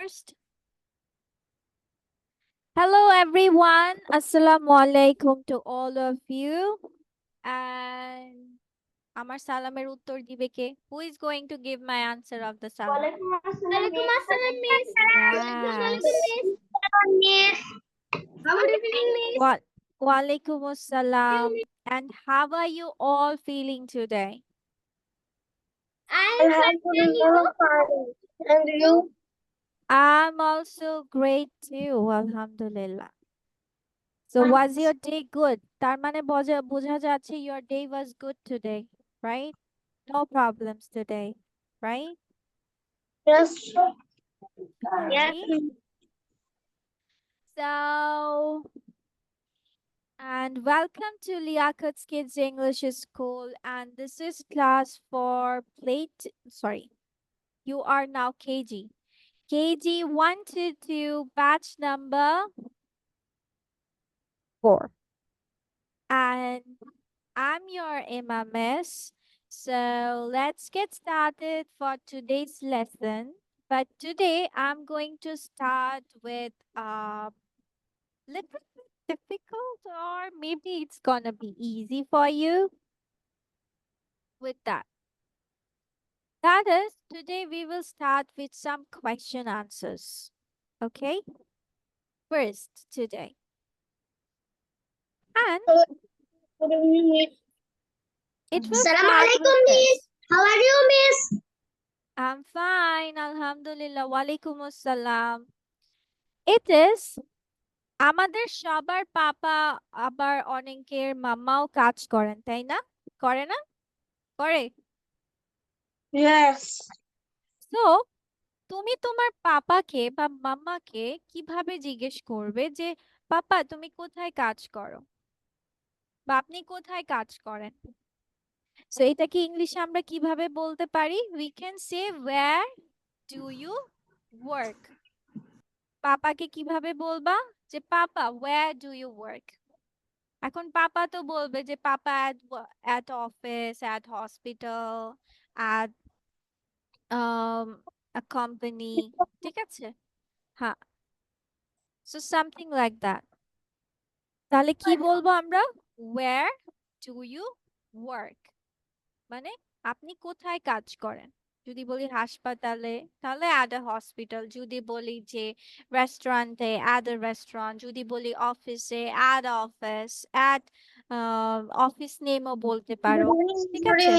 first. Hello everyone. Assalamu alaikum to all of you. And আমার সালামের উত্তর দিবে কে? Who is going to give my answer of the salam? Walaikum assalam, miss. Yes. Good evening, miss. Walaikum assalam. And how are you all feeling today? I am fine. And you? I'm also great too, alhamdulillah. So was your day good? তার মানে বোঝা যাচ্ছে your day was good today, right? No problems today, right? Yes. Yes. So, and welcome to Liakat's Kids English School, and this is class for you are now KG. KG 1 to 2, batch number 4. And I'm your Miss. So let's get started for today's lesson. But today I'm going to start with a little bit difficult, or maybe it's gonna be easy for you with that. That is, today we will start with some question answers. Okay? First today. And Good evening, miss. it will Assalamu start alaikum, with miss. this. How are you, miss? I'm fine, alhamdulillah. Walaikum assalam. It is আমাদের সবার পাপা আবার অনেকের মাম্মাও কাজ করেন, তাই না? করে না? করে? Yes. তো তুমি তোমার পাপাকে বা মাম্মাকে কিভাবে জিজ্ঞেস করবে যে পাপা তুমি কোথায় কাজ করো বা আপনি কোথায় কাজ করেন? সো এটাকে ইংলিশে আমরা কিভাবে বলতে পারি? We can say where do you work? পাপাকে কিভাবে বলবা? যে পাপা where do you work? এখন পাপা তো বলবে যে পাপা at office, at hospital, at a company, ঠিক আছে? হ্যাঁ, so something like that. তাহলে কি বলবো আমরা? Where do you work? মানে আপনি কোথায় কাজ করেন? যদি বলি হাসপাতালে তাহলে at a hospital, যদি বলি যে রেস্টুরেন্টে at a restaurant, যদি বলি অফিসে at office, at অফিস নেমও বলতে পারো, ঠিক আছে?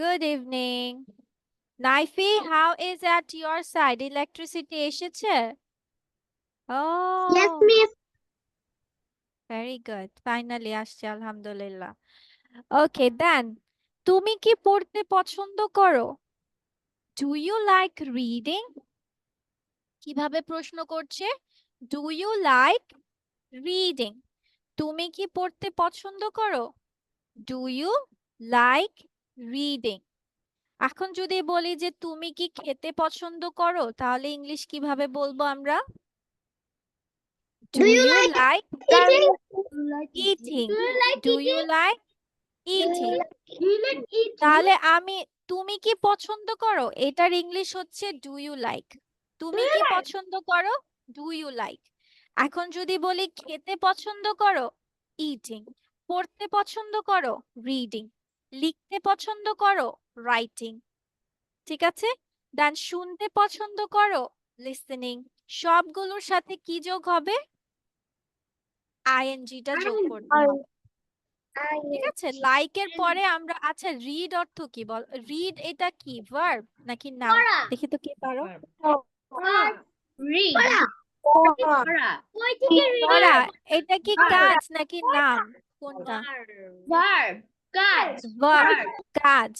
Good evening. Naifi, how is at your side? Electricity এসেছে? Yes, Oh, miss. very good. Finally আসছে, আলহামদুলিল্লাহ. Okay, then তুমি কি পড়তে পছন্দ করো? Do you like reading? কিভাবে প্রশ্ন করছে? Do you like reading? তুমি কি পড়তে পছন্দ করো? Do you like reading? এখন যদি বলি যে তুমি কি খেতে পছন্দ করো, তাহলে ইংলিশ কিভাবে বলবো আমরা? Do you like eating? Eating. Do you like Do you eating? like eating? Do you like eating? তাহলে তুমি কি পছন্দ করো, এটার ইংলিশ হচ্ছে ডু ইউ লাইক। তুমি কি পছন্দ করো? Do you like. এখন যদি বলি খেতে পছন্দ করো, ইটিং। পড়তে পছন্দ করো, রিডিং। লিখতে পছন্দ করো, রাইটিং। ঠিক আছে? দেন শুনতে পছন্দ করো, লিসেনিং। সবগুলোর সাথে কি যোগ হবে? আইএনজিটা যোগ করতে হবে। ঠিক আছে? লাইকের পরে আমরা আচ্ছা রিড অর্থ কি বল? রিড এটা কি ভার্ব নাকি নাউন? দেখি তো কে পারো? Read. পড়া এটা কি কাজ নাকি নাম? কোনটা? Verb. Kaaj. ভার্ব, কাজ।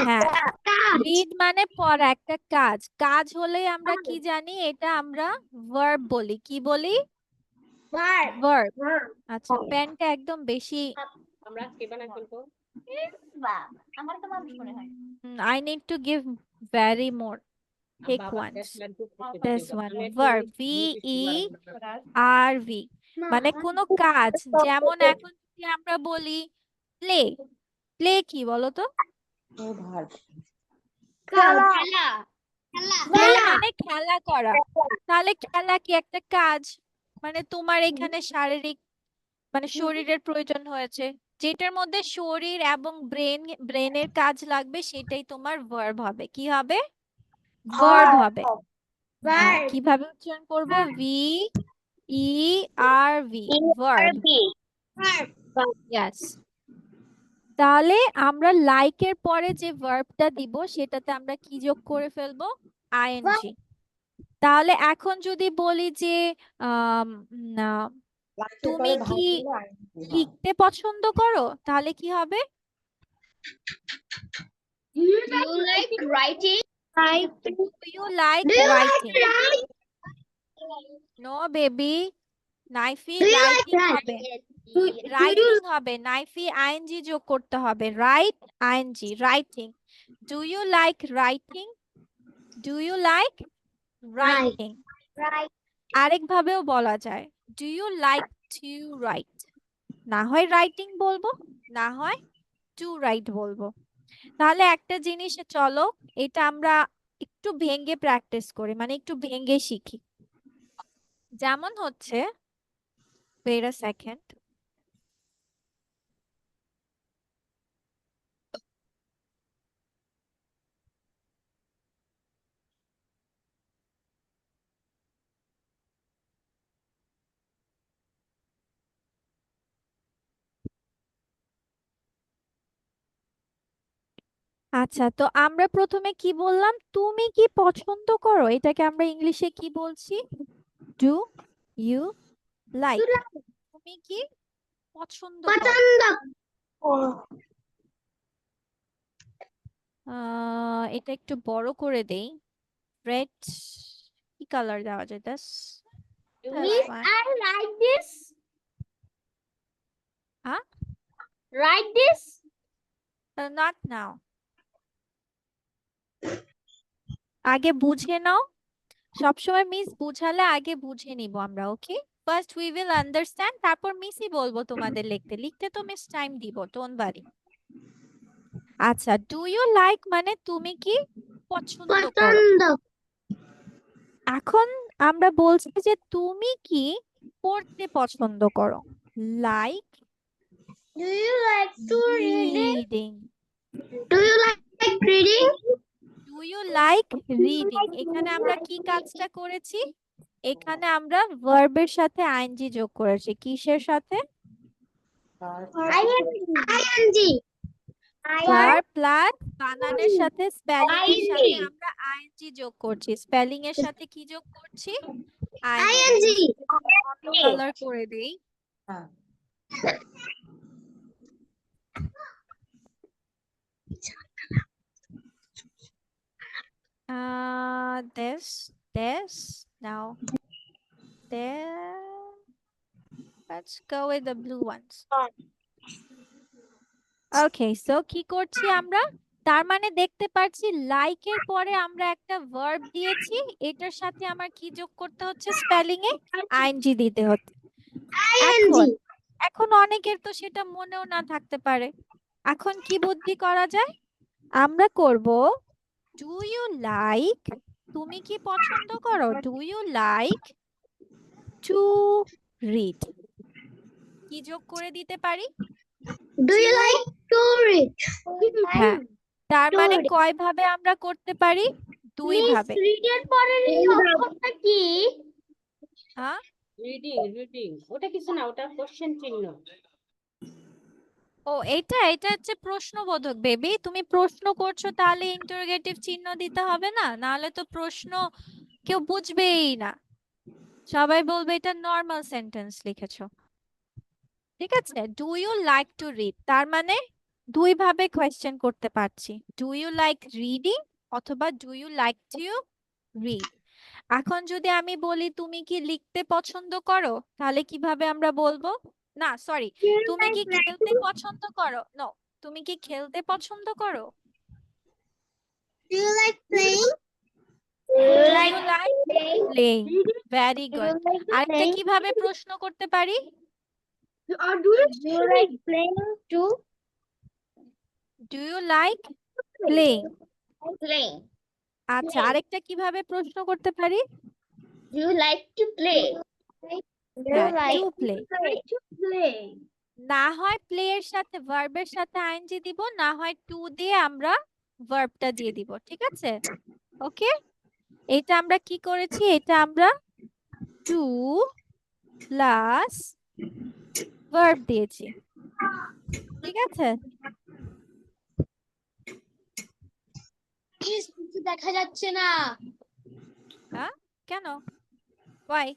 হ্যাঁ, রিড মানে পড়া, একটা কাজ। কাজ হলে আমরা কি জানি? এটা আমরা ভার্ব বলি। কি বলি? ভার্ব। আচ্ছা, পেনটা একদম বেশি। I need to give very more thick ones. This one, verb, V-E-R-V. মানে কোনো কাজ, যেমন এখন যদি আমরা বলি প্লে, প্লে কি বলো তো? খেলা। প্লে মানে খেলা করা। তাহলে খেলা কি একটা কাজ? মানে তোমার এখানে শারীরিক মানে শরীরের প্রয়োজন হয়েছে, যেটার মধ্যে শরীর এবং ব্রেনের কাজ লাগবে, সেটাই তোমার ভার্ব হবে। কি হবে? ভার্ব হবে। হ্যাঁ, কিভাবে উচ্চারণ করব? ভি ই আর ভি, ভার্ব। ইয়েস। তাহলে আমরা লাইকের পরে যে ভার্বটা দিব সেটাতে আমরা কি যোগ করে ফেলবো? আইএনজি। তাহলে এখন যদি বলি যে আম, না, তুমি কি লিখতে পছন্দ করো, তাহলে কি হবে? Do you like writing? Do you like Do you like writing? writing? No baby, নাইফি Do you like writing হবে। writing? রাইটিং হবে, নাইফি আইএনজি যোগ করতে হবে। Right ING, writing. Do you like writing? Do you like writing? Right. আরেকভাবেও বলা যায়, do you like two right? না হয় writing বলবো, না হয় টু রাইট বলবো। তাহলে একটা জিনিস চলো, এটা আমরা একটু ভেঙে প্র্যাকটিস করি, মানে একটু ভেঙে শিখি। যেমন হচ্ছে, wait a second. আচ্ছা, তো আমরা প্রথমে কি বললাম? তুমি কি পছন্দ করো, এটাকে আমরা ইংলিশে কি বলছি? Do you like? তুমি কি পছন্দ করো? এটা একটু বড় করে দেই। রেড, কি কালার দেওয়া যায়? That's Miss, fine. I like this. Huh? Write this. Not now. আগে বুঝে নাও। সবসময় মিস বুঝালে আগে বুঝে নিব আমরা, ওকে? ফার্স্ট উই উইল আন্ডারস্ট্যান্ড, তারপর মিসই বলবো তোমাদের লিখতে। লিখতে তো মিস টাইম দিব, ডোন্ট ওয়ারি। আচ্ছা, ডু ইউ লাইক মানে তুমি কি পছন্দ করো। এখন আমরা বলছি যে তুমি কি পড়তে পছন্দ করো। Like Do you like to reading? Reading. Do you like reading? Do you like reading, এখানে আমরা কি কাজটা করেছি? এখানে আমরা ভার্বের সাথে আইএনজি যোগ করেছি। কিসের সাথে? ing. ভার্ব প্লাস বানানের সাথে স্পেলিং এর সাথে ing. আমরা আইএনজি যোগ করছি। স্পেলিং এর সাথে কি যোগ করছি? ing. আইএনজি। অন্য কালার করে দেই। This now there. Let's go with the blue ones. Okay, so কি করছি আমরা? তার মানে দেখতে পাচ্ছি লাইকের পরে আমরা একটা ভার্ব দিয়েছি, এটার সাথে আমার কি যোগ করতে হচ্ছে? স্পেলিং এ আইএনজি দিতে হচ্ছে। এখন এখন অনেকের তো সেটা মনেও না থাকতে পারে। এখন কি বুদ্ধি করা যায়? আমরা করব ডু ইউ লাইক, তুমি কি পছন্দ করো? Do you like to read? কি যোগ করে দিতে পারি? Do you like to read? হ্যাঁ, তার To মানে read. কয় ভাবে আমরা করতে পারি? দুই Miss, ভাবে। read এর পরের এই অক্ষরটা কি? হ্যাঁ, রিডিং ওটা কিছু না, ওটা কোশ্চেন চিহ্ন। ও এটা এটা হচ্ছে প্রশ্নবোধক বেবি। তুমি প্রশ্ন করছো, তাহলে ইন্টারোগেটিভ চিহ্ন দিতে হবে না, নাহলে তো প্রশ্ন কেউ বুঝবেই না। সবাই বলবে এটা নর্মাল সেন্টেন্স লিখেছো। ঠিক আছে, do you like to read, তার মানে দুই ভাবে কোয়েশ্চেন করতে পারছি। ডু ইউ লাইক রিডিং অথবা do you like to read. এখন যদি আমি বলি তুমি কি লিখতে পছন্দ করো, তাহলে কিভাবে আমরা বলবো? না সরি, তুমি কি খেলতে পছন্দ করো? নো, তুমি কি খেলতে পছন্দ করো? Do you like playing? Do you like playing? Very good. আরেকটা কিভাবে প্রশ্ন করতে পারি? Or do you like playing too? Do you like playing? Playing. আচ্ছা, Play. আরেকটা কিভাবে প্রশ্ন করতে পারি? Do you like to play? হ্যাঁ, to play. to play. না হয় প্লে এর সাথে ভার্বের সাথে আইএনজি দিব, না হয় টু দিয়ে আমরা ভার্বটা দিয়ে দিব, ঠিক আছে? ওকে, এটা আমরা কি করেছি, এটা আমরা টু প্লাস ভার্ব দিয়েছি, ঠিক আছে? কিছু দেখা যাচ্ছে না। হ্যাঁ, কেন? ওয়াই?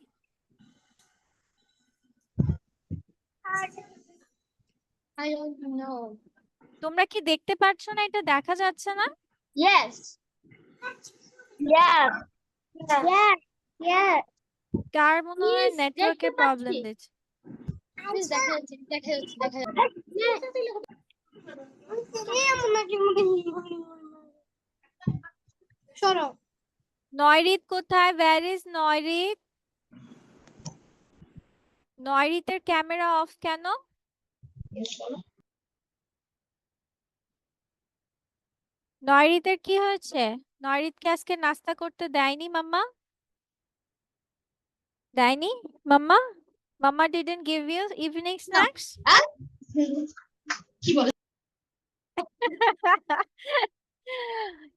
I don't know. তোমরা কি দেখতে পারছো না, এটা দেখা যাচ্ছে না? Yes. Yeah. Yeah. Yeah. কার মনে হয় Yes, নেটওয়ার্কের দেখতে প্রবলেম পাচ্ছি। দিচ্ছে? Please দেখা যাচ্ছে, দেখা যাচ্ছে, দেখা যাচ্ছে। সরো। নয়রিত কোথায়? Where is Nairit? নয়রিতের ক্যামেরা অফ কেন? নয়রিতের কি হয়েছে? নয়রিতকে আজকে নাস্তা করতে দেয়নি মাম্মা? দেয়নি মাম্মা? মাম্মা didn't give you evening snacks? কি বলে?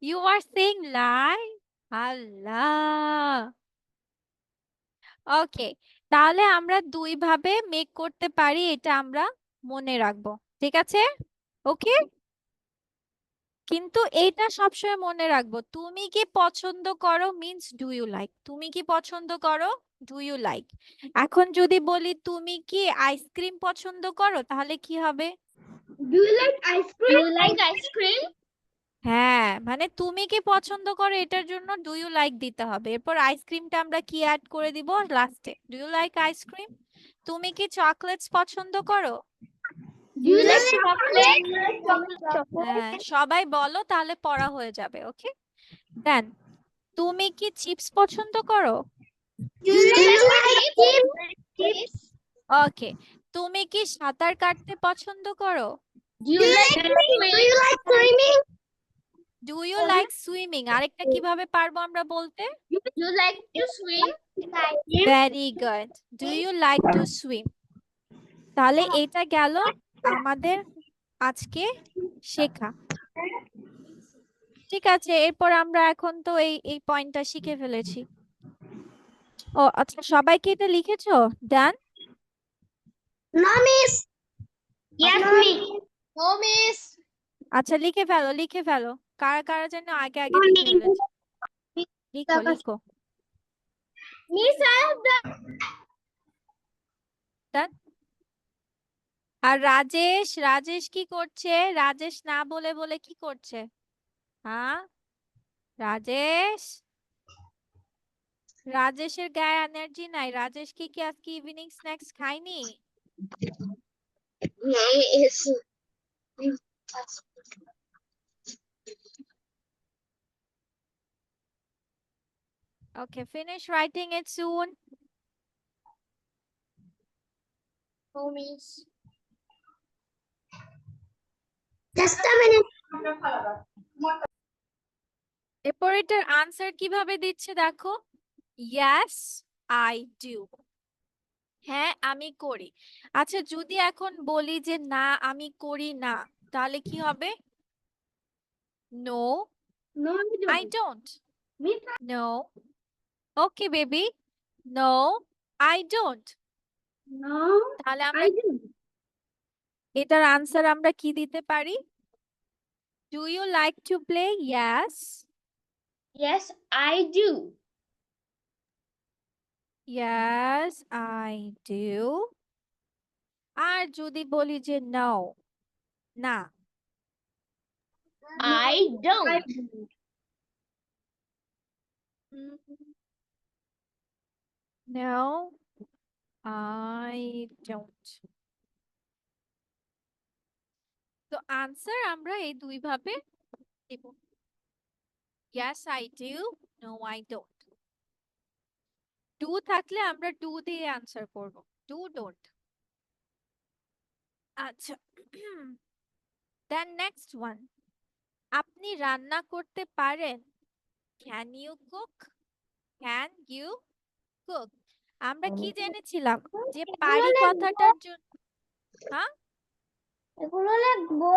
You are saying lie? আল্লাহ। ওকে, তাহলে আমরা দুই ভাবে মেক করতে পারি, এটা আমরা মনে রাখবো, ঠিক আছে? ওকে, কিন্তু এইটা সবসময় মনে রাখবো, তুমি কি পছন্দ করো মিন্স ডু ইউ লাইক। তুমি কি পছন্দ করো, ডু ইউ লাইক। এখন যদি বলি তুমি কি আইসক্রিম পছন্দ করো, তাহলে কি হবে? Do you like ice cream? Do you like ice cream? হ্যাঁ, মানে তুমি কি পছন্দ করো এটার জন্য ডু ইউ লাইক দিতে হবে, এরপর আইসক্রিমটা আমরা কি অ্যাড করে দিব লাস্টে, ডু ইউ লাইক আইসক্রিম। তুমি কি চকলেটস পছন্দ করো? Do you like chocolate? হ্যাঁ, সবাই বলো, তাহলে পড়া হয়ে যাবে। ওকে, দেন তুমি কি চিপস পছন্দ করো? Do you like chips? ওকে, তুমি কি সাঁতার কাটতে পছন্দ করো? Do you like swimming? Do you like swimming আরেকটা কিভাবে পারবো আমরা বলতে? Do you like to swim? Very good, do you like to swim. তাহলে এটা গেল আমাদের আজকে শেখা, ঠিক আছে? এরপর আমরা এখন তো এই পয়েন্টটা শিখে ফেলেছি। ও আচ্ছা, সবাই কি এটা লিখেছো? ডান? No, miss. Yes, miss. No, miss. আচ্ছা, লিখে ফেলো, লিখে ফেলো। কারা কারা যেন আগে আগে লিখে ফেলেছে, লিখো লিখো। Miss, I have done. ডান। আর রাজেশ, রাজেশ কি করছে? রাজেশ না বলে বলে কি করছে? হ্যাঁ, রাজেশ, রাজেশের গায়ে এনার্জি নাই। রাজেশ কি কি আজকে ইভিনিং স্ন্যাক্স খায়নি? Yes. Okay, finish writing it soon. No, miss. Just a minute. এরপর এটার আনসার কিভাবে দিচ্ছে দেখো, yes I do, হ্যাঁ আমি করি। আচ্ছা, যদি এখন বলি যে না আমি করি না, তাহলে কি হবে? No No, I don't. Miss, No. Okay baby, no I don't. no, তাহলে আমরা I do. এটার আনসার আমরা কি দিতে পারি? Do you like to play? Yes. Yes, I do. Yes I do. আর যদি বলি যে no, না, I don't. mm, no I don't. তো আনসার আমরা এই দুই ভাবে দেব, yes I do, no I don't. Do থাকলে আমরা ডু দিয়ে আনসার করব, ডু ডোন্ট। আচ্ছা, দেন নেক্সট ওয়ান, আপনি রান্না করতে পারেন? Can you cook? Can you cook? আমরা কি জেনেছিলাম যে পারি কথাটার জন্য হ্যাঁ এগুলো লিখবো।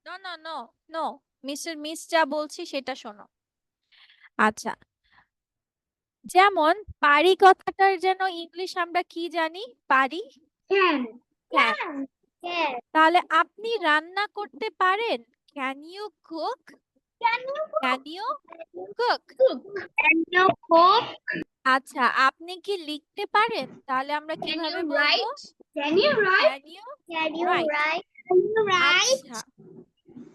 No no no no miss যা বলছি সেটা শোনো। আচ্ছা, যেমন পারি কথাটার যেন ইংলিশ আমরা কি জানি? পারি, Can. ক্যান। Can. তাহলে আপনি রান্না করতে পারেন? Can you cook? Can you can you cook? cook? Can you cook? আচ্ছা, আপনি কি লিখতে পারেন? তাহলে আমরা Can কিভাবে you বলবো? write? Can you write? Can you Can you write? write? Can you write? আচ্ছা,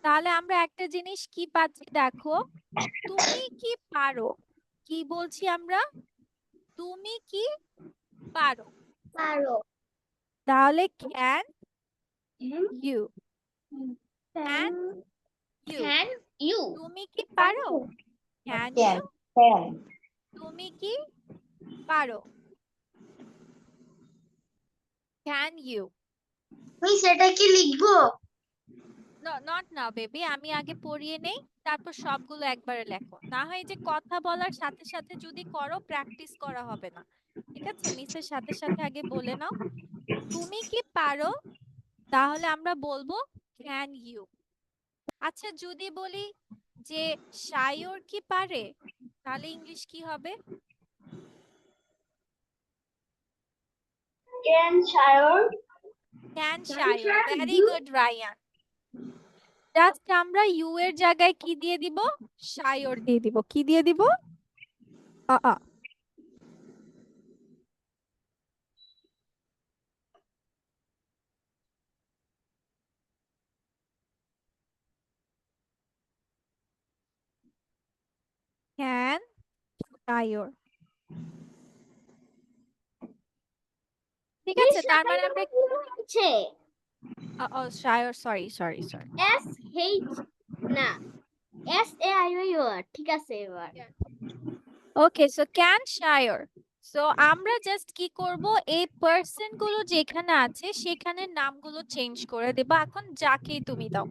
তাহলে আমরা একটা জিনিস কি পাচ্ছি দেখো, তুমি কি পারো? কি বলছি আমরা? তুমি কি পারো? Paro. তাহলে ক্যান Can ইউ, ক্যান ইউ। Can you? তুমি কি পারো? Can you? Can. তুমি কি পারো? Can you? মিস এটা কি লিখবো? নট নাও বেবি, আমি আগে পড়িয়ে নেই, তারপর সবগুলো একবারে লেখো। না হয় যে কথা বলার সাথে সাথে যদি করো, প্র্যাকটিস করা হবে না। ঠিক আছে, মিসের সাথে সাথে আগে বলে নাও। তুমি কি পারো? তাহলে আমরা বলবো ক্যান ইউ। আচ্ছা, যদি বলি যে সায়র কি পারে, তাহলে ইংলিশ কি হবে? Can Sharon? ক্যান Can সায়র। Sharon very do? Good Ryan. Just আমরা ইউ এর জায়গায় কি দিয়ে দিব? সায়র দিয়ে দিব। কি দিয়ে দিব? আ। ক্যান সায়র। ঠিক আছে, তার মানে আমরা হচ্ছে Sayar, sorry sorry sorry. S H না S A I O U ঠিক আছে এবার ওকে, সো ক্যান সায়র। সো আমরা জাস্ট কি করব, এই পার্সন গুলো যেখানে আছে সেখানে নামগুলো চেঞ্জ করে দেব। এখন যাকেই তুমি দাও।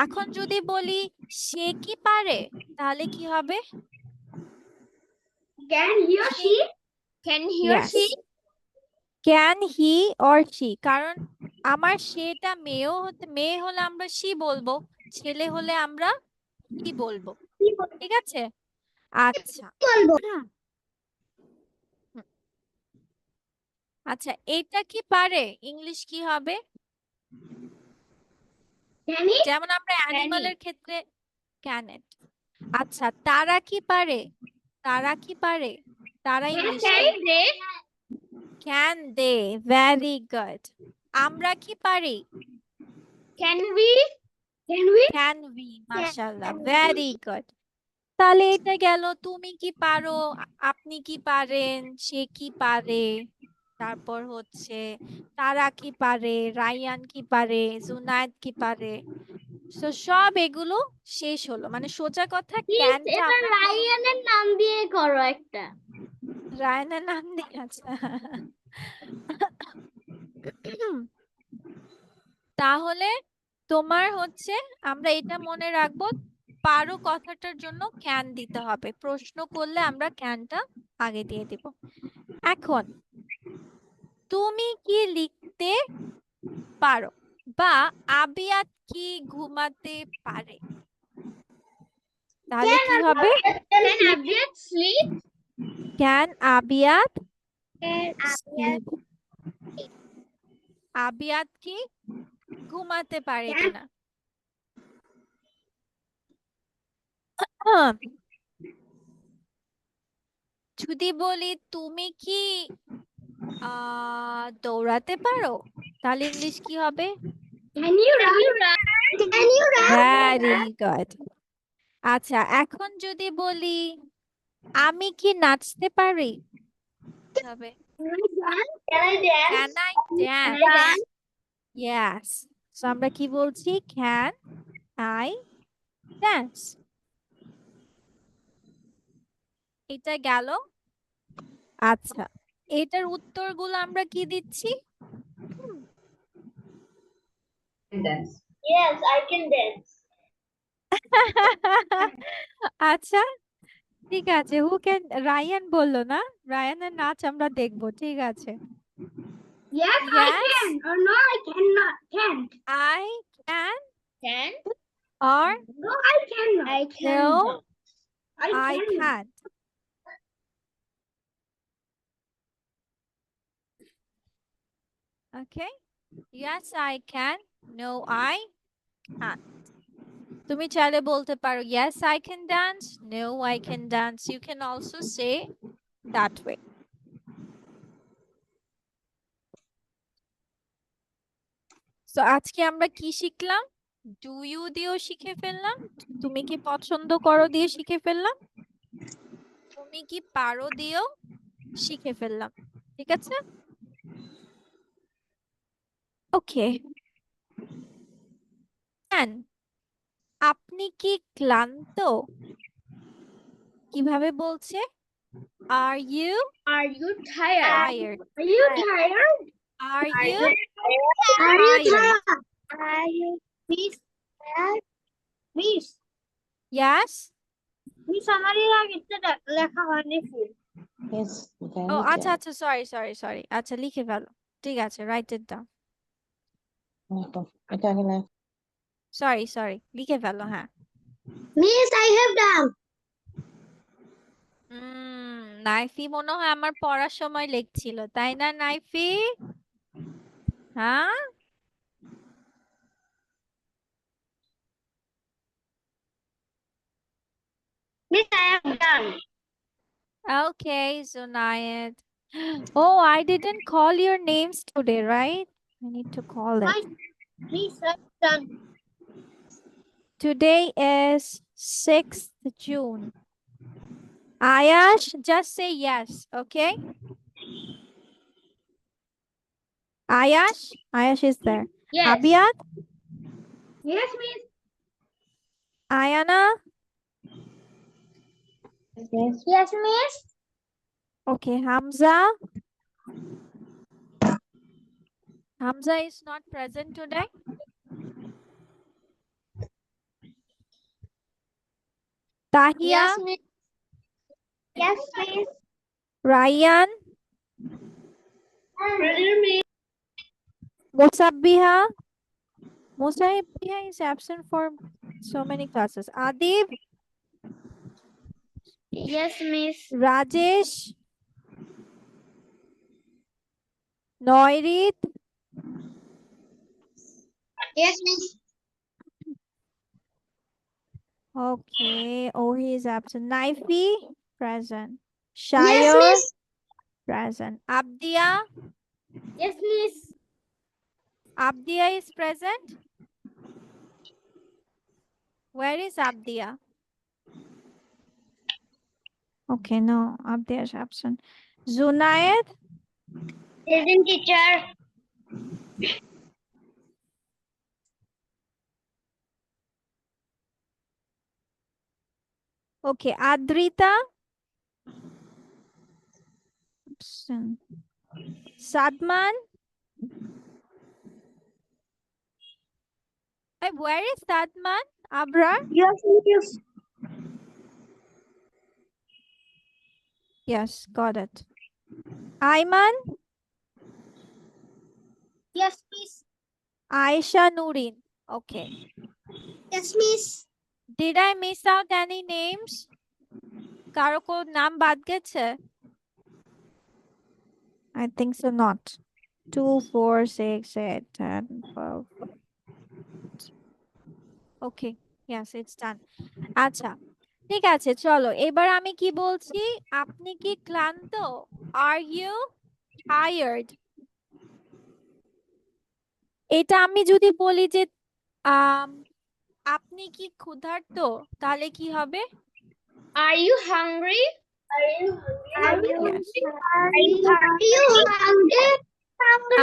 এখন যদি বলি সে কি পারে, তাহলে কি হবে? Can he or she? Can he or Yes. she? Can he or she, কারণ আমার সেটা মেয়ে হলে আমরা সি বলবো, ছেলে হলে আমরা কি বলবো। ঠিক আছে, আচ্ছা। বলবো হুম, আচ্ছা, এটা কি পারে, ইংলিশ কি হবে? Can he? যেমন আমরা অ্যানিমালের ক্ষেত্রে ক্যান ইট। আচ্ছা, তারা কি পারে? তারা কি পারে? তারা ইংলিশ কি? Can they? Can they. Very good. আমরা কি পারি? Can we? Can we? Can we. মাশাআল্লাহ, Can we? Very good. তাহলে এটা গেল তুমি কি পারো, আপনি কি পারেন, সে কি পারে, তারপর হচ্ছে তারা কি পারে, রায়ান কি পারে, জুনায়েদ কি পারে। তো সব এগুলো শেষ হলো, মানে সোজা কথা Please ক্যানটা এবার আমরা রায়ানের নাম দিয়ে করো একটা রায়ানের নাম দিয়ে। আচ্ছা, তাহলে তোমার হচ্ছে আমরা এটা মনে রাখবো, পারো কথাটার জন্য ক্যান দিতে হবে। প্রশ্ন করলে আমরা ক্যানটা আগে দিয়ে দিব। এখন তুমি কি লিখতে পারো, বা আবিয়াত কি ঘুমাতে পারে, তাহলে কি হবে? Can Abiyat sleep? Can Abiyat Can Abiyat sleep? Abiyat কি ঘুমাতে পারে Can- কিনা? যদি বলি তুমি কি দৌড়াতে পারো, তাহলে ইংলিশ কি হবে? Can you run? Can you run? Very good. আচ্ছা, এখন যদি বলি আমি কি নাচতে পারি, কি হবে? Can I dance? Can I Can dance? I dance? Yes. So আমরা কি বলছি? Can I dance. এটা গেল। আচ্ছা, এটার উত্তরগুলো আমরা কি দিচ্ছি? Yes, I can dance. আচ্ছা, ঠিক আছে, হু ক্যান, রায়ান বললো না, রায়ানের নাচ আমরা দেখবো, ঠিক আছে। Yes, I Yes, can. Or no, I cannot. Can't. I can, Can? or No, I cannot. I no, I I can. can't. Okay, yes, I can, no, I can't. তুমি চাইলে বলতে পারো yes, I can dance, no, I can dance. You can also say that way. So আজকে আমরা কি শিখলাম? Do you দিয়েও শিখে ফেললাম, তুমি কি পছন্দ করো দিয়ে শিখে ফেললাম, তুমি কি পারো দিয়েও শিখে ফেললাম, ঠিক আছে? ওকে, আপনি কি ক্লান্ত? কিভাবে বলছে? Are you Are you tired? Tired? Are you tired? Are you Are you tired? tired? Are you Miss? Miss? Yes? Miss আমারই আগে লেখা হয়নি ফুল। Yes, ও very আচ্ছা good. আচ্ছা, সরি, আচ্ছা লিখে ফেলো, ঠিক আছে, রাইট ইট ডাউন। এটা আগে না। সরি, লিখে ফেলো, হ্যাঁ। Miss, I have done. নাইফি মনে হয় আমার পড়ার সময় লিখছিল, তাই না নাইফি? হ্যাঁ, Miss, I have done. okay, Zunaid. Oh, I didn't call your names today, right? I need to call it. Miss, I have done. Today is 6th June. Ayash, just say yes, okay? Ayash is there. Yes. Abiyat, Yes, Miss. Ayana, Yes, Yes, Miss. okay, Hamza. Hamza is not present today. Tahia, Yes, Miss. Yes, Miss. Ryan, Miss. Musabbiha. Musabbiha is absent for so many classes. Adib, Yes, Miss. Rajesh, Noirit, Yes, Miss. okay, oh he is absent. Naifi, present. Yes, Shayur, Miss. present. Abdia, Yes, Miss. Abdia is present. Where is Abdia? Okay, no, Abdia is absent. Zunaid, Present, teacher. okay, Adrita, absent. Sadman, hey, where is Sadman? Abrar? Yes, Miss. Yes, got it. Ayman, Yes, Miss. Aisha Nurin. Okay. Yes, Miss. Did I miss out any names? কারো কোন নাম বাদ গেছে? I think so not. 2, 4, 6, 8, 10, 12. Okay, yes, it's done. আচ্ছা, ঠিক আছে, চলো এবার আমি কি বলছি, আপনি কি ক্লান্ত? Are you tired? এটা আমি যদি বলি যে আপনি কি ক্ষুধার্ত, তাহলে কি হবে? Are you hungry? Are you Yes. hungry?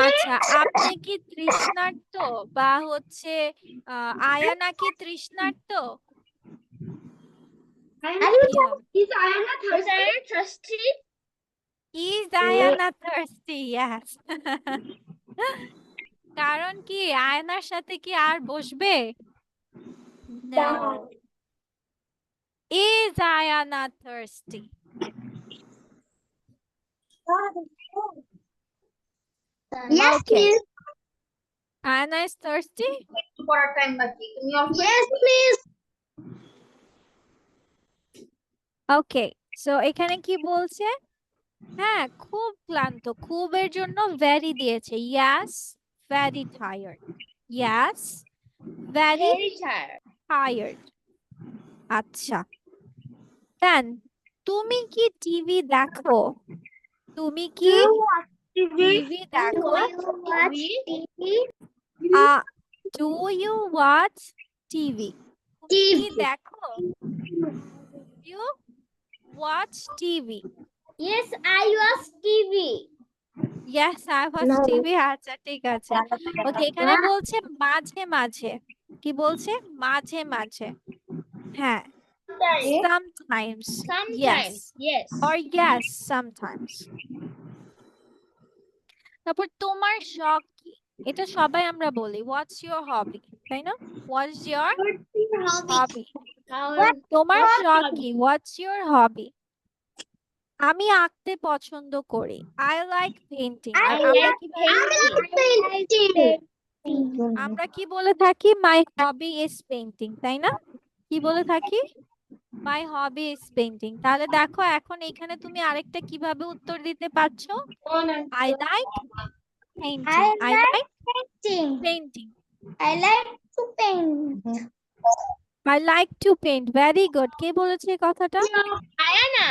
আচ্ছা, আপনি কি তৃষ্ণার্ত, বা হচ্ছে আয়ানা কি তৃষ্ণার্ত? কি হবে? Is Ayana thirsty? Is Ayana thirsty? Yes. কারণ কি আয়নার সাথে কি আর বসবে? No. Is Ayana thirsty? Yes, Okay. please. Ayana is thirsty? Yes, please. Okay, so এখানে কি বলছে? হ্যাঁ, খুব ক্লান্ত। খুবের জন্য ভেরি দিয়েছে। ইয়াস, ভেরি টায়ার্ড। ইয়াস, ভেরি Very tired. টায়ার্ড। আচ্ছা, দেন তুমি কি টিভি দেখো? তুমি কি টিভি দেখো? Watch TV. Do you watch TV? কি TV. দেখো? You watch TV? Yes, I watch TV. Yes, I watch No. TV. আচ্ছা, ঠিক আছে। ওকে, এখানে বলছে মাঝে মাঝে। কি বলছে? মাঝে মাঝে। হ্যাঁ, sometimes. Yes. Sometimes. Yes. Or yes, sometimes. তারপর তোমার শখ কি? এটা সবাই আমরা বলি। What's your hobby? তাই না? What's your hobby? তোমার শখ কি? What's your hobby? আমি আঁকতে পছন্দ করি। I like painting. আর আমরা কিভাবে আমরা কি বলে থাকি? My hobby is painting. তাই না? কি বলে থাকি? My hobby is painting. তাহলে দেখো এখন এখানে তুমি আরেকটা কিভাবে উত্তর দিতে পারছো? I like painting. I like painting. painting. I like to paint. I like to paint. Very good. কে বলেছে এই কথাটা? Ayana.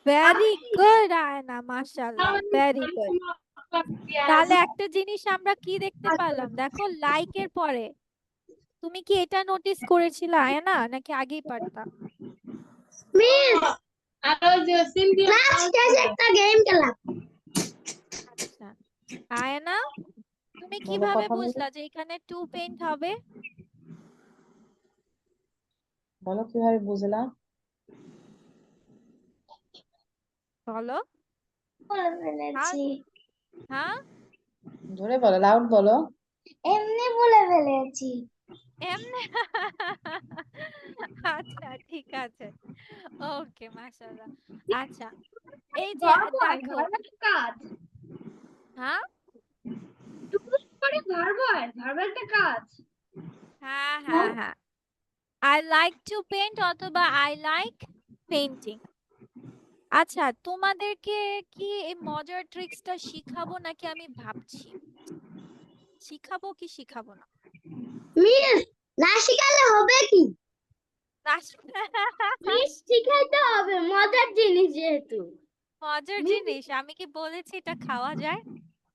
Very good, আয়না। মাশাআল্লাহ, very good. তাহলে একটা জিনিস আমরা কি দেখতে পেলাম? দেখো, লাইক এর পরে তুমি কি এটা নোটিস করেছিলে আয়না, নাকি আগেই পারতাম? Miss. Last days একটা গেম খেলা। আচ্ছা, আয়না তুমি কিভাবে বুঝলা যে এখানে টু পেইন্ট হবে? বলো কিভাবে বুঝলাম? বলো। বলে ফেলেছি। হ্যাঁ, জোরে বলো, লাউড বলো। এমনি বলে ফেলেছি। এমনি? আচ্ছা, ঠিক আছে। ওকে, মাশাআল্লাহ। আচ্ছা, এই যে দেখো, কাজ। হ্যাঁ করে ভার্ব হয়, ভার্ব একটা কাজ। হ্যাঁ হ্যাঁ হ্যাঁ, I like to paint অথবা I like painting. আচ্ছা, তোমাদেরকে কি এই মজার ট্রিক্সটা শিখাবো নাকি আমি ভাবছি? শিখাবো কি শিখাবো না? মিস, না শিখালে হবে কি? মিস শিখাইতে হবে, মজার জিনিস যেহেতু। মজার জিনিস? আমি কি বলেছি এটা খাওয়া যায়?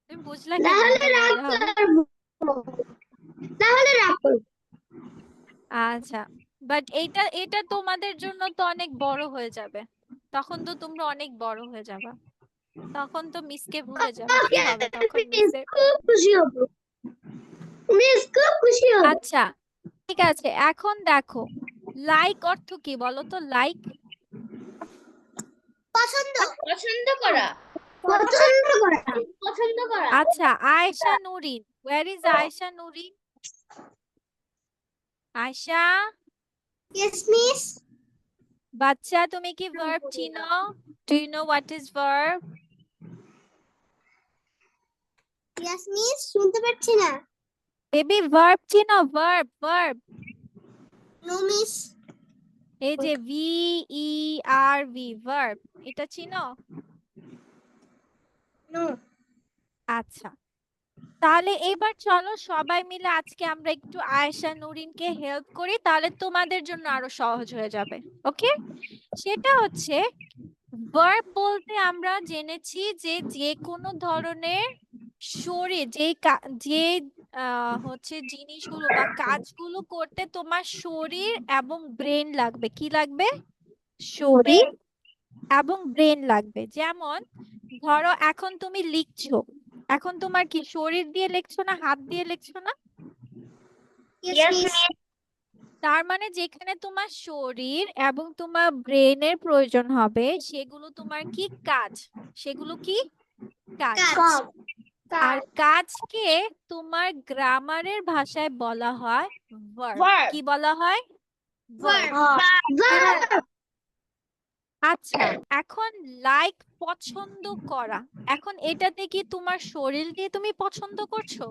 তুমি বুঝলা কেন তাহলে এটা মজা হবে? তাহলে রাখো। আচ্ছা, বাট এটা তোমাদের জন্য তো অনেক বড় হয়ে যাবে। তখন তো তোমরা অনেক বড় হয়ে যাবে। তখন তো মিসকে ভুলে যাবে। কি হবে তখন মিসের? খুব খুশি হব। মিস খুব খুশি হব। আচ্ছা, ঠিক আছে। এখন দেখো, লাইক অর্থ কি বলো তো? লাইক পছন্দ, পছন্দ করা, পছন্দ করা, পছন্দ করা। আচ্ছা, Ayesha Nurin, where is Ayesha Nurin? Ayesha, Yes, miss. বাচ্চা তুমি কি ভার্ব চিনো? Do you know what is verb? Yes, miss. শুনতে পাচ্ছি না। বেবি ভার্ব চিনো? ভার্ব। No, miss. এই যে VERB, ভার্ব, এটা চিনো? No. আচ্ছা, তাহলে এবার চলো সবাই মিলে আজকে আমরা একটু আয়েশা নুরিনকে হেল্প করি, তাহলে তোমাদের জন্য আরো সহজ হয়ে যাবে। ওকে, সেটা হচ্ছে ভার্ব বলতে আমরা জেনেছি যে যে কোনো ধরনের শরীর যে হচ্ছে জিনিসগুলো বা কাজগুলো করতে তোমার শরীর এবং ব্রেন লাগবে। কি লাগবে? শরীর এবং ব্রেন লাগবে। যেমন ধরো এখন তুমি লিখছো, এখন তোমার কি শরীর দিয়ে লিখছো না হাত দিয়ে লিখছো না? Yes, miss. তার মানে যেখানে তোমার শরীর এবং তোমার ব্রেনের প্রয়োজন হবে সেগুলো তোমার কি কাজ? সেগুলো কি কাজ? আর কাজকে তোমার গ্রামারের ভাষায় বলা হয় ভার্ব। Verb. কি বলা হয়? verb আচ্ছা এখন লাইক পছন্দ করা এখন এটাতে কি তোমার শরীর দিয়ে তুমি পছন্দ করছো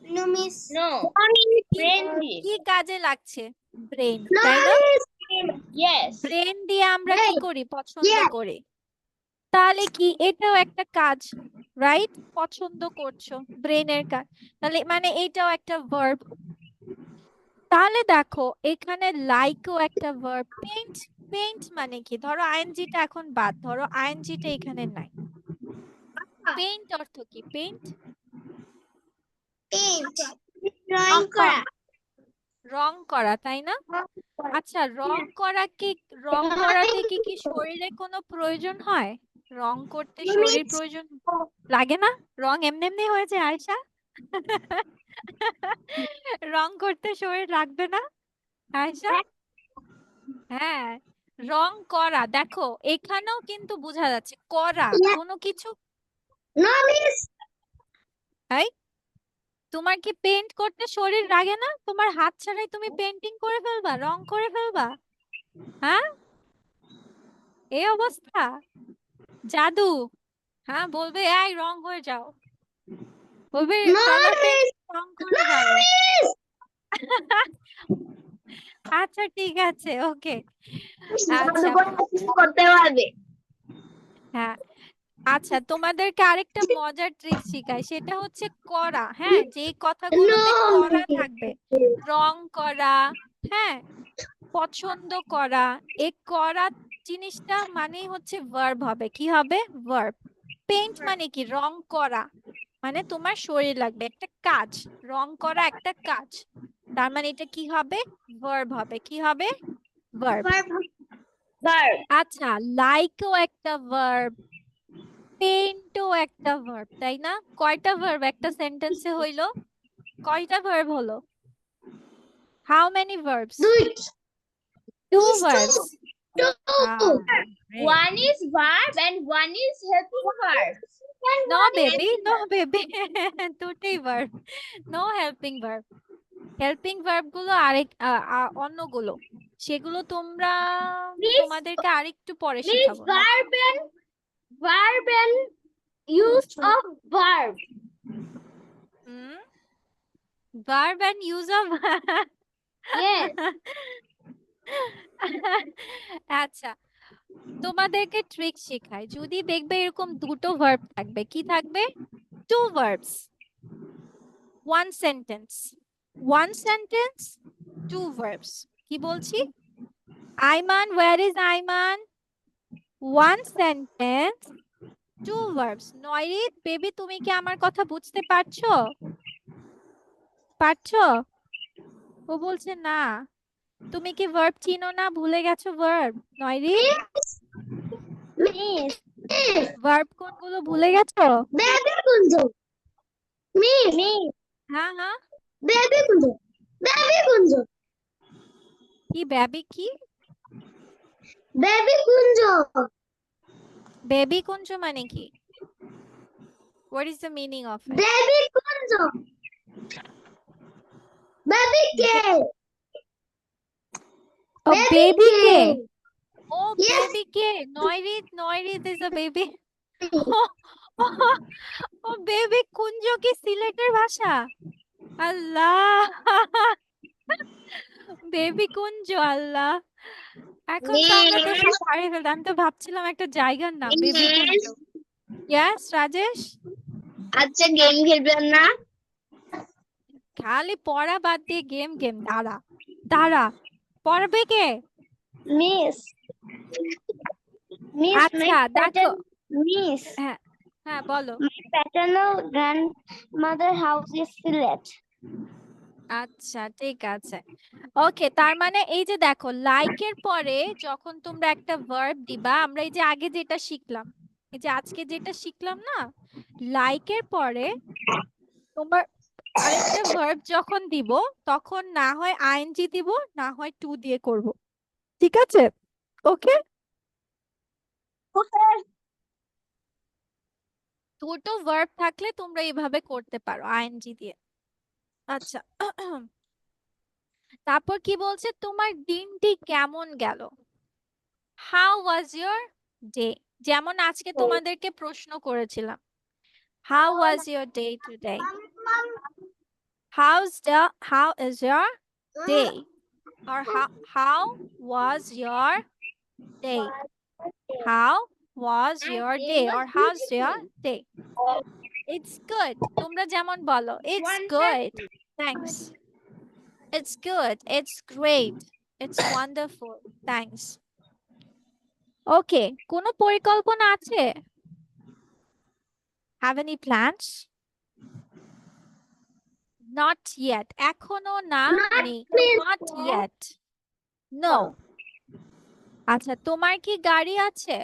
No, miss. No. কি- Brain দিয়ে। কি কাজে লাগছে ব্রেন তাই না Yes. ব্রেন দিয়ে আমরা কি Brain. করি পছন্দ Yes. করি তাহলে কি এটাও একটা কাজ রাইট পছন্দ করছো ব্রেনের কাজ তাহলে মানে এটাও একটা ভার্ব তাহলে দেখো এখানে লাইকও একটা ভার্ব পেইন্ট পেইন্ট মানে কি ধরো আইএনজিটা এখন বাদ ধরো আইএনজিটা এখানে নাই পেইন্ট অর্থ কি পেইন্ট Paint. Drawing করা। রং করা তাই না আচ্ছা রং করাতে কি শরীরে কোনো প্রয়োজন হয় রং করতে শরীর প্রয়োজন লাগে না রং এমনি এমনি হয়ে যায় আয়শা রং করতে শরীর লাগবে না আয়শা হ্যাঁ রং করা দেখো এখানেও কিন্তু বোঝা যাচ্ছে করা Yeah. কোনো কিছু No, miss. তোমার কি পেইন্ট করতে শরীর লাগে না তোমার হাত ছাড়াই তুমি পেন্টিং করে ফেলবা রং করে ফেলবা হ্যাঁ এই অবস্থা জাদু হ্যাঁ বলবে এই রং হয়ে যাও বলবে No, কালার পেন্ট miss. রং করে No, যাও miss. আচ্ছা ঠিক আছে ওকে আচ্ছা করতে পারবে। হ্যাঁ আচ্ছা তোমাদেরকে আরেকটা মজার ট্রিক শিখাই সেটা হচ্ছে করা হ্যাঁ যে কথাগুলোতে No, করা miss. থাকবে রং করা হ্যাঁ পছন্দ করা এই করা জিনিসটা মানেই হচ্ছে ভার্ব হবে কি হবে ভার্ব পেইন্ট মানে কি রং করা মানে তোমার শরীর লাগবে একটা কাজ রং করা একটা কাজ তার মানে এটা কি হবে ভার্ব হবে কি হবে ভার্ব Verb. আচ্ছা লাইকও একটা ভার্ব পেইন্টও একটা ভার্ব তাই না কয়টা ভার্ব একটা সেন্টেন্সে হইলো কয়টা ভার্ব হলো how many verbs two Miss, verbs two. One is verb and one is helping verb. No, baby, no, baby. দুটোই verb. No helping verb. Helping verb গুলো আরেক অন্যগুলো সেগুলো তোমরা Miss- তোমাদেরকে আরেকটু পরে Means শেখাবো না? verb and use of verb. Hmm? Verb and use of Yes. আচ্ছা তোমাদেরকে ট্রিক শেখাই যদি দেখবে এরকম দুটো ভার্ব থাকবে কি থাকবে two verbs one sentence two verbs কি বলছি Aiman where is Aiman one sentence two verbs Nairit baby তুমি কি আমার কথা বুঝতে পারছো ও বলছে না তুমি কি ভার্ব চিনো না ভুলে গেছো ভার্ব নয়রিত Miss. ভার্ব কোনগুলো ভুলে গেছো Baby Kunjo. Miss. হ্যাঁ হ্যাঁ Baby Kunjo. Baby Kunjo. কি বেবি কি Baby Kunjo. বেবি কুঞ্জ মানে কি what is the meaning of it Baby Kunjo. Baby K. a baby K. K oh Yes. baby কে Nairit is a baby oh baby Kunja কি সিলেটের ভাষা আল্লাহ বেবি কুঞ্জ আল্লাহ এখন তো আমরা তো সব হারিয়ে ফেলতাম আমি তো ভাবছিলাম একটা জায়গার নাম বেবি কুঞ্জ ইয়াস রাজেশ আচ্ছা গেম খেলবেন না খালি পড়া বাদ দিয়ে গেম দাঁড়া পড়বে কে মিস মিস আচ্ছা দেখো মিস হ্যাঁ বলো my paternal grandmother house is Sylhet. আচ্ছা ঠিক আছে ওকে তার মানে এই যে দেখো লাইকের পরে যখন তোমরা একটা ভার্ব দিবা আমরা এই যে আগে যেটা শিখলাম এই যে আজকে যেটা শিখলাম না লাইকের পরে তোমার আরেকটা ভার্ব যখন দিব তখন না হয় আইএনজি দিব না হয় টু দিয়ে করব ঠিক আছে ওকে দুটো ভার্ব থাকলে তোমরা এইভাবে করতে পারো আইএনজি দিয়ে আচ্ছা তারপর কি বলছে তোমার দিনটি কেমন গেল? How was your day? যেমন আজকে তোমাদেরকে প্রশ্ন করেছিলাম, how was your day today? How is your day? Or how was your day? How was your day? Or how's your day? It's good. তোমরা যেমন বলো, it's good. Thanks. It's good. It's great. It's wonderful. Thanks. Okay. কোনো পরিকল্পনা আছে? Have any plans? Not yet. এখনো না নেই। Not yet. No. আচ্ছা, তোমার কি গাড়ি আছে?